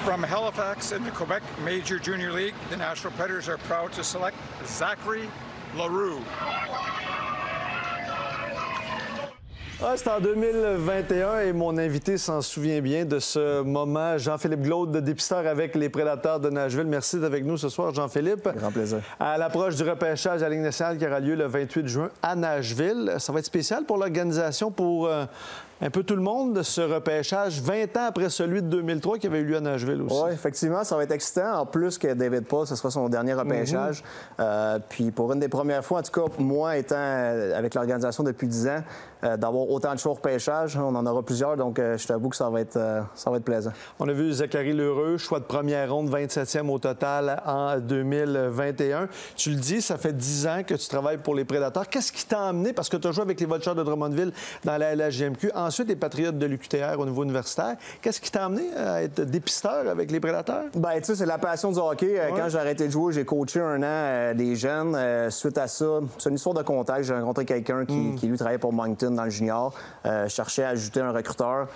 From Halifax in the Quebec Major Junior League, the Nashville Predators are proud to select Zachary Leroux. Ah, c'est en 2021 et mon invité s'en souvient bien de ce moment. Jean-Philippe Glaude, dépisteur avec les Prédateurs de Nashville. Merci d'être avec nous ce soir, Jean-Philippe. Grand plaisir. À l'approche du repêchage à la Ligue nationale qui aura lieu le 28 juin à Nashville, ça va être spécial pour l'organisation, pour un peu tout le monde, ce repêchage, 20 ans après celui de 2003 qui avait eu lieu à Nashville aussi. Oui, effectivement, ça va être excitant. En plus que David Paul, ce sera son dernier repêchage. Puis pour une des premières fois, en tout cas, moi étant avec l'organisation depuis 10 ans, d'avoir autant de choix au repêchage, on en aura plusieurs, donc je t'avoue que ça va être plaisant. On a vu Zachary Leroux, choix de première ronde, 27e au total en 2021. Tu le dis, ça fait 10 ans que tu travailles pour les Prédateurs. Qu'est-ce qui t'a amené, parce que tu as joué avec les Vultures de Drummondville dans la LHJMQ, ensuite les Patriotes de l'UQTR au niveau universitaire. Qu'est-ce qui t'a amené à être dépisteur avec les Prédateurs? Bien, tu sais, c'est la passion du hockey. Quand j'ai arrêté de jouer, j'ai coaché un an des jeunes. Suite à ça, c'est une histoire de contact. J'ai rencontré quelqu'un qui lui, travaillait pour Moncton dans le junior. Je cherchais à ajouter un recruteur.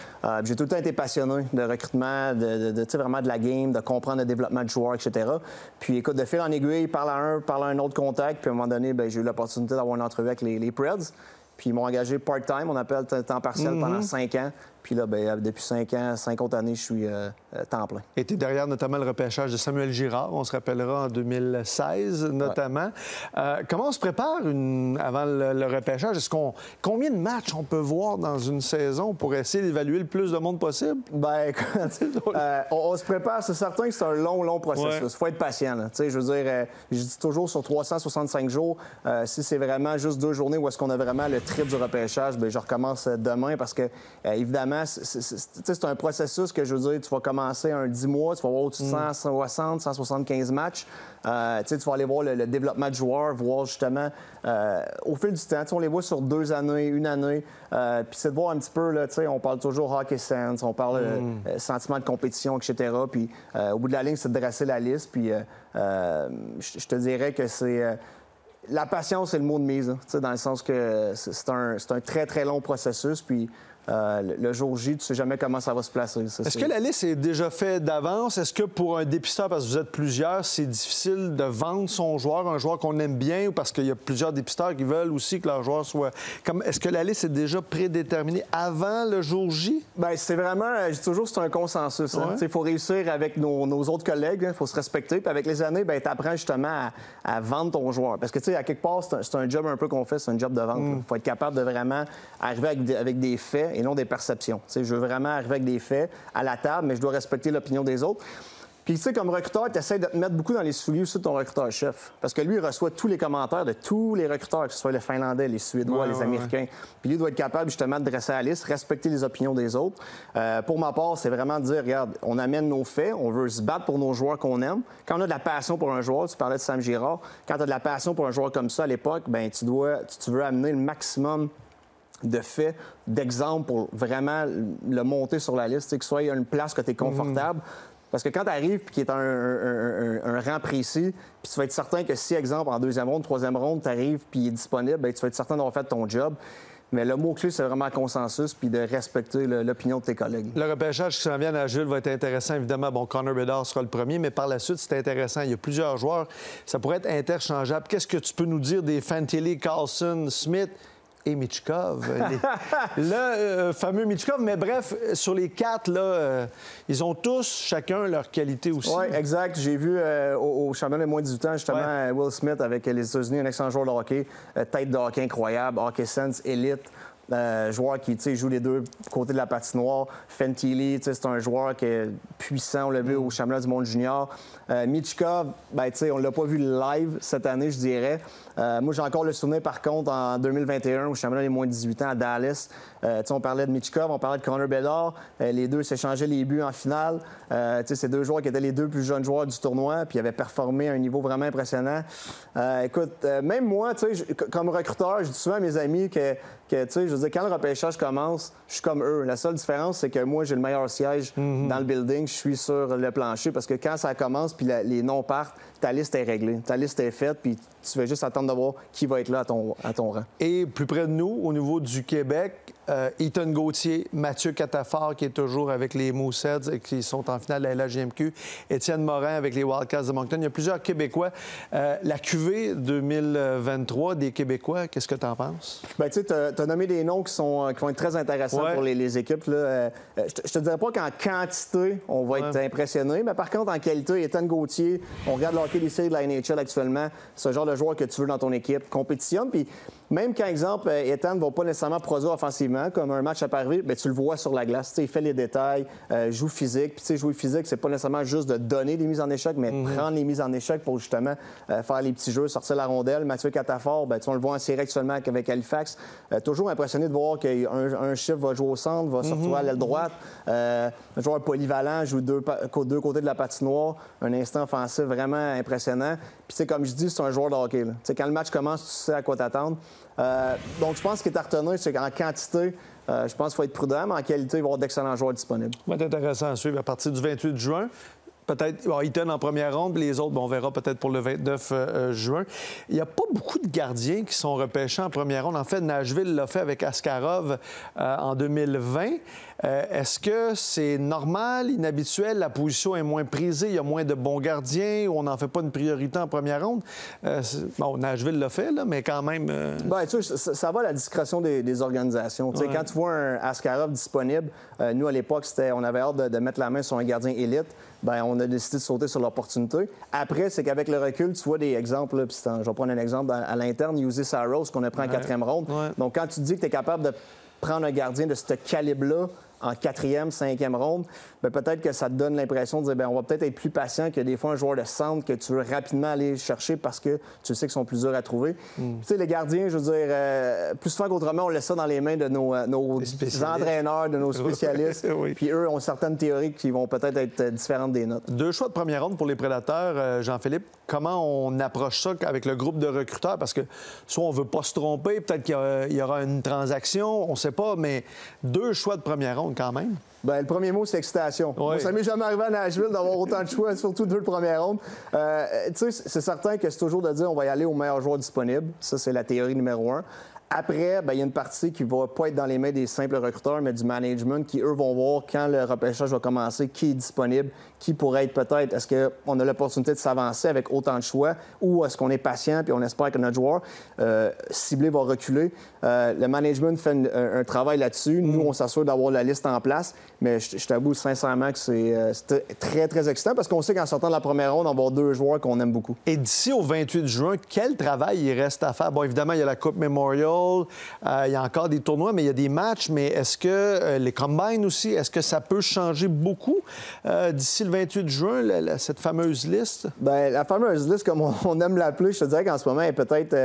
J'ai tout le temps été passionné de recrutement, tu sais, vraiment de la game, de comprendre le développement du joueur, etc. Puis, écoute, de fil en aiguille, parle à un autre contact. Puis, à un moment donné, bien, j'ai eu l'opportunité d'avoir une entrevue avec les Preds. Puis ils m'ont engagé part-time, on appelle temps partiel, pendant 5 ans. Puis là, bien, depuis 5 ans, 5 autres années, je suis temps plein. Et tu es derrière notamment le repêchage de Samuel Girard, on se rappellera en 2016 notamment. Comment on se prépare avant le repêchage? Combien de matchs on peut voir dans une saison pour essayer d'évaluer le plus de monde possible? Bien, on se prépare, c'est certain que c'est un long processus. Il faut être patient. Là. Je veux dire, je dis toujours sur 365 jours, si c'est vraiment juste 2 journées où est-ce qu'on a vraiment le trip du repêchage, bien, je recommence demain parce que, évidemment, c'est un processus que, je veux dire, tu vas commencer un 10 mois, tu vas voir au-dessus de 160, 175 matchs. Tu vas aller voir le développement du joueur, voir justement au fil du temps. On les voit sur 2 années, 1 année. Puis c'est de voir un petit peu, là, on parle toujours hockey sense, on parle sentiment de compétition, etc. Puis au bout de la ligne, c'est de dresser la liste. Puis je te dirais que c'est... la patience, c'est le mot de mise, dans le sens que c'est un très long processus. Puis le jour J, tu ne sais jamais comment ça va se placer. Est-ce que la liste est déjà faite d'avance? Est-ce que pour un dépisteur, parce que vous êtes plusieurs, c'est difficile de vendre son joueur, un joueur qu'on aime bien, ou parce qu'il y a plusieurs dépisteurs qui veulent aussi que leur joueur soit... Est-ce que la liste est déjà prédéterminée avant le jour J? Bien, c'est vraiment... Je dis toujours que c'est un consensus. Il faut réussir avec nos autres collègues, il faut se respecter. Puis avec les années, tu apprends justement à vendre ton joueur. Parce que, tu sais, à quelque part, c'est un job un peu qu'on fait, c'est un job de vente. Il faut être capable de vraiment arriver avec des faits et non des perceptions. Je veux vraiment arriver avec des faits à la table, mais je dois respecter l'opinion des autres. Puis, tu sais, comme recruteur, tu essaies de te mettre beaucoup dans les souliers aussi de ton recruteur-chef. Parce que lui, il reçoit tous les commentaires de tous les recruteurs, que ce soit les Finlandais, les Suédois, les Américains. Puis lui doit être capable, justement, de dresser la liste, respecter les opinions des autres. Pour ma part, c'est vraiment de dire, regarde, on amène nos faits, on veut se battre pour nos joueurs qu'on aime. Quand on a de la passion pour un joueur, tu parlais de Sam Girard, quand tu as de la passion pour un joueur comme ça à l'époque, bien, tu veux amener le maximum de faits, d'exemples pour vraiment le monter sur la liste, que ce soit une place que tu es confortable. Parce que quand tu arrives et qu'il est un rang précis, puis tu vas être certain que si, exemple, en 2e ronde, 3e ronde, tu arrives puis il est disponible, bien, tu vas être certain d'avoir fait ton job. Mais le mot-clé, c'est vraiment consensus puis de respecter l'opinion de tes collègues. Le repêchage qui s'en vient à Jules va être intéressant. Évidemment, Connor Bedard sera le premier, mais par la suite, c'est intéressant. Il y a plusieurs joueurs. Ça pourrait être interchangeable. Qu'est-ce que tu peux nous dire des Fantilli, Carlson, Smith et Michkov? Le fameux Michkov. Mais bref, sur les 4, là, ils ont tous, chacun, leur qualité aussi. Oui, exact. J'ai vu au championnat de moins de 18 ans, justement, Will Smith avec les États-Unis, un excellent joueur de hockey, tête de hockey incroyable, hockey sense, élite. Joueur qui joue les deux côtés de la patinoire. Fantilli, c'est un joueur qui est puissant, on l'a vu au championnat du monde junior. Michkov, on ne l'a pas vu live cette année, je dirais. Moi, j'ai encore le souvenir, par contre, en 2021, au championnat des moins de 18 ans à Dallas. On parlait de Michkov, on parlait de Connor Bedard. Les deux s'échangeaient les buts en finale. C'est 2 joueurs qui étaient les 2 plus jeunes joueurs du tournoi, puis ils avaient performé à un niveau vraiment impressionnant. Écoute, même moi, comme recruteur, je dis souvent à mes amis que je veux dire, quand le repêchage commence, je suis comme eux. La seule différence, c'est que moi, j'ai le meilleur siège dans le building. Je suis sur le plancher parce que quand ça commence puis les noms partent, ta liste est réglée. Ta liste est faite puis tu vas juste attendre de voir qui va être là à ton rang. Et plus près de nous, au niveau du Québec, Ethan Gauthier, Mathieu Catafort, qui est toujours avec les Mooseheads et qui sont en finale de la LHJMQ, Étienne Morin avec les Wildcats de Moncton. Il y a plusieurs Québécois. La QV 2023 des Québécois, qu'est-ce que tu en penses? Bien, tu sais, tu as nommé des noms qui vont être très intéressants pour les équipes. Là. Je te dirais pas qu'en quantité, on va être impressionné, mais par contre, en qualité, Ethan Gauthier, on regarde le hockey des séries de la NHL actuellement, c'est ce genre de joueur que tu veux dans ton équipe, compétitionne. Puis même quand, exemple, Ethan ne va pas nécessairement produire offensivement, comme un match à Paris, bien, tu le vois sur la glace. T'sais, il fait les détails, joue physique. Puis, jouer physique, c'est pas nécessairement juste de donner des mises en échec, mais prendre les mises en échec pour justement faire les petits jeux, sortir la rondelle. Mathieu Catafort, bien, on le voit en série actuellement avec Halifax. Toujours impressionné de voir qu'un chiffre va jouer au centre, va sortir à l'aile droite. Un joueur polyvalent, joue deux côtés de la patinoire. Un instant offensif vraiment impressionnant. Puis, comme je dis, c'est un joueur de hockey. Quand le match commence, tu sais à quoi t'attendre. Donc, je pense qu'il est à retenir, c'est qu'en quantité, je pense qu'il faut être prudent, mais en qualité, il va y avoir d'excellents joueurs disponibles. Ça va être intéressant à suivre à partir du 28 juin. Peut-être Eaton en première ronde, puis les autres, on verra peut-être pour le 29 juin. Il n'y a pas beaucoup de gardiens qui sont repêchés en première ronde. En fait, Nashville l'a fait avec Askarov en 2020. Est-ce que c'est normal, inhabituel? La position est moins prisée, il y a moins de bons gardiens, ou on n'en fait pas une priorité en première ronde? Bon, Nashville l'a fait, là, mais quand même... Bien, tu sais, ça va à la discrétion des organisations. Tu sais, quand tu vois un Askarov disponible, nous, à l'époque, on avait hâte de mettre la main sur un gardien élite. Bien, on a décidé de sauter sur l'opportunité. Après, c'est qu'avec le recul, tu vois des exemples. Là, je vais prendre un exemple à l'interne, Jussi Saros, qu'on a pris en quatrième ronde. Ouais. Donc, quand tu dis que tu es capable de prendre un gardien de ce calibre-là en quatrième, cinquième ronde, bien, peut-être que ça te donne l'impression de dire, bien, on va peut-être être plus patient que des fois un joueur de centre que tu veux rapidement aller chercher parce que tu sais qu'ils sont plus durs à trouver. Tu sais, les gardiens, je veux dire, plus souvent qu'autrement, on laisse ça dans les mains de nos entraîneurs, de nos spécialistes. Oui. Puis eux ont certaines théories qui vont peut-être être différentes des nôtres. 2 choix de première ronde pour les Prédateurs, Jean-Philippe. Comment on approche ça avec le groupe de recruteurs? Parce que soit on veut pas se tromper, peut-être qu'il y aura une transaction, on ne sait pas, mais 2 choix de première ronde quand même. Bien, le premier mot, c'est excitation. Oui. Moi, ça m'est jamais arrivé à Nashville d'avoir autant de choix, surtout 2 de première ronde. Tu sais, c'est certain que c'est toujours de dire on va y aller au meilleur joueur disponible. Ça, c'est la théorie numéro 1. Après, bien, il y a une partie qui ne va pas être dans les mains des simples recruteurs, mais du management qui, eux, vont voir quand le repêchage va commencer, qui est disponible, qui pourrait être peut-être, est-ce qu'on a l'opportunité de s'avancer avec autant de choix ou est-ce qu'on est patient puis on espère que notre joueur ciblé va reculer. Le management fait un travail là-dessus. Nous, on s'assure d'avoir la liste en place, mais je t'avoue sincèrement que c'est très, très excitant parce qu'on sait qu'en sortant de la première ronde, on va avoir 2 joueurs qu'on aime beaucoup. Et d'ici au 28 juin, quel travail il reste à faire? Bon, évidemment, il y a la Coupe Memorial, il y a encore des tournois, mais il y a des matchs. Mais est-ce que les combines aussi, est-ce que ça peut changer beaucoup d'ici le 28 juin, cette fameuse liste? Bien, la fameuse liste, comme on aime l'appeler, je te dirais qu'en ce moment, elle est peut-être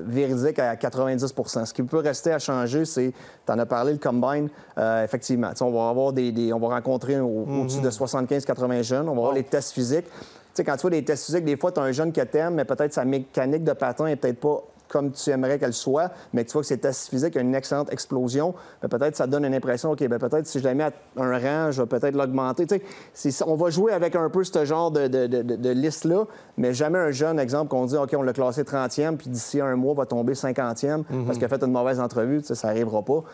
véridique à 90 %. Ce qui peut rester à changer, c'est, tu en as parlé, le combine. Effectivement, on va avoir on va rencontrer au-dessus de 75-80 jeunes. On va avoir les tests physiques. Tu sais, quand tu vois des tests physiques, des fois, tu as un jeune que t'aimes, mais peut-être sa mécanique de patin n'est peut-être pas comme tu aimerais qu'elle soit, mais tu vois que ses tests physiques ont une excellente explosion, bien, peut-être ça te donne une impression, OK, bien, peut-être si je la mets à un rang, je vais peut-être l'augmenter. Tu sais, on va jouer avec un peu ce genre de liste-là, mais jamais un jeune, exemple, qu'on dit, OK, on l'a classé 30e, puis d'ici un mois, va tomber 50e parce qu'il a fait une mauvaise entrevue. Tu sais, ça n'arrivera pas.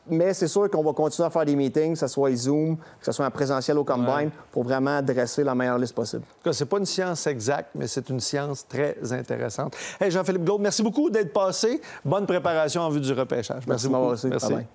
Mais c'est sûr qu'on va continuer à faire des meetings, que ce soit Zoom, que ce soit en présentiel au Combine, pour vraiment dresser la meilleure liste possible. En tout cas, c'est pas une science exacte, mais c'est une science très intéressante. Hey, Jean-Philippe Gault, merci beaucoup d'être passé. Bonne préparation en vue du repêchage. Merci de m'avoir reçu. Merci. Bye-bye.